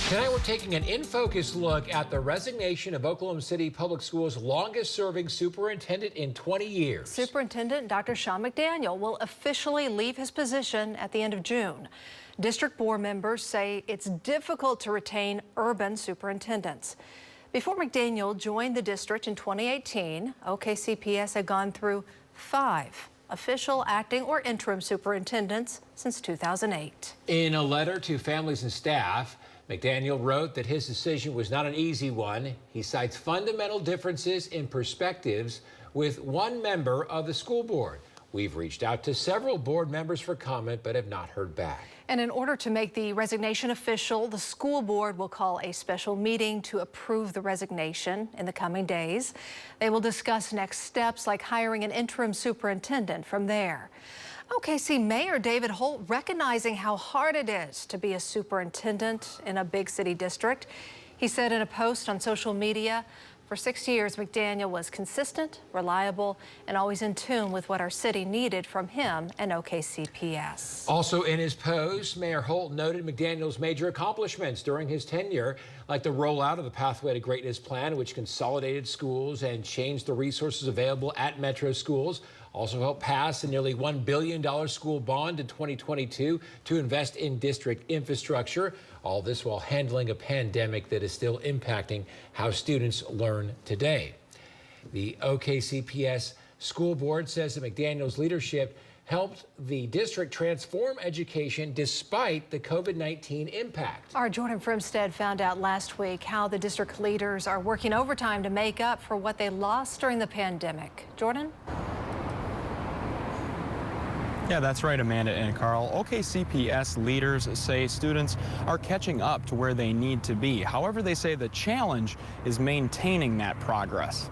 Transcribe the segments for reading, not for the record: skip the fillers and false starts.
Tonight we're taking an in-focus look at the resignation of Oklahoma City Public Schools' longest-serving superintendent in 20 years. Superintendent Dr. Sean McDaniel will officially leave his position at the end of June. District board members say it's difficult to retain urban superintendents. Before McDaniel joined the district in 2018, OKCPS had gone through 5 official, acting, or interim superintendents since 2008. In a letter to families and staff, McDaniel wrote that his decision was not an easy one. He cites fundamental differences in perspectives with one member of the school board. We've reached out to several board members for comment, but have not heard back. And in order to make the resignation official, the school board will call a special meeting to approve the resignation in the coming days. They will discuss next steps like hiring an interim superintendent from there. OKC Mayor David Holt recognizing how hard it is to be a superintendent in a big city district. He said in a post on social media, for 6 years, McDaniel was consistent, reliable, and always in tune with what our city needed from him and OKCPS. Also in his post, Mayor Holt noted McDaniel's major accomplishments during his tenure, like the rollout of the Pathway to Greatness plan, which consolidated schools and changed the resources available at metro schools. Also helped pass a nearly $1 billion school bond in 2022 to invest in district infrastructure. All this while handling a pandemic that is still impacting how students learn today. The OKCPS school board says that McDaniel's leadership helped the district transform education despite the COVID-19 impact. Our Jordan Frimstead found out last week how the district leaders are working overtime to make up for what they lost during the pandemic. Jordan? Yeah, that's right, Amanda and Carl. OKCPS leaders say students are catching up to where they need to be. However, they say the challenge is maintaining that progress.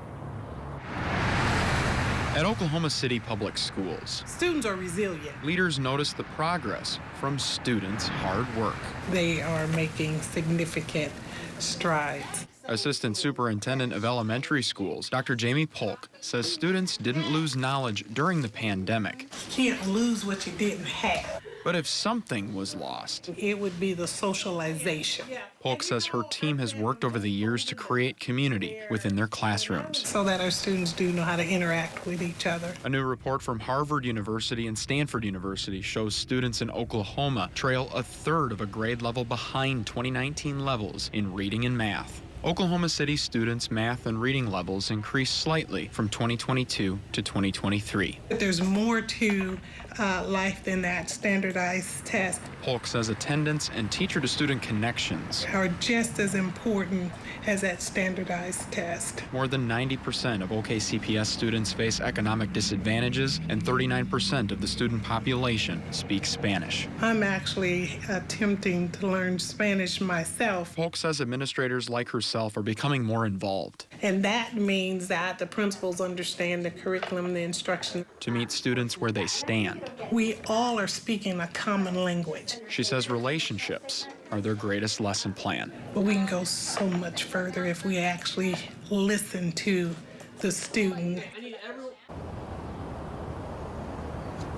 At Oklahoma City Public Schools, students are resilient. Leaders notice the progress from students' hard work. They are making significant strides. Assistant Superintendent of Elementary Schools, Dr. Jamie Polk, says students didn't lose knowledge during the pandemic. You can't lose what you didn't have. But if something was lost, it would be the socialization. Polk says her team has worked over the years to create community within their classrooms, so that our students do know how to interact with each other. A new report from Harvard University and Stanford University shows students in Oklahoma trail a third of a grade level behind 2019 levels in reading and math. Oklahoma City students' math and reading levels increased slightly from 2022 to 2023. But there's more to life than that standardized test. Polk says attendance and teacher-to-student connections are just as important as that standardized test. More than 90% of OKCPS students face economic disadvantages, and 39% of the student population speaks Spanish. I'm actually attempting to learn Spanish myself. Polk says administrators like herself are becoming more involved. And that means that the principals understand the curriculum, the instruction. To meet students where they stand. We all are speaking a common language. She says relationships are their greatest lesson plan. But we can go so much further if we actually listen to the student.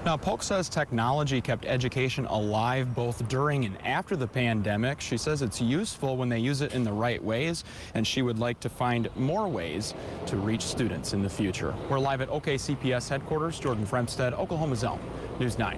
Now, Polk says technology kept education alive both during and after the pandemic. She says it's useful when they use it in the right ways, and she would like to find more ways to reach students in the future. We're live at OKCPS headquarters. Jordan Fremstead, Oklahoma's Own News 9.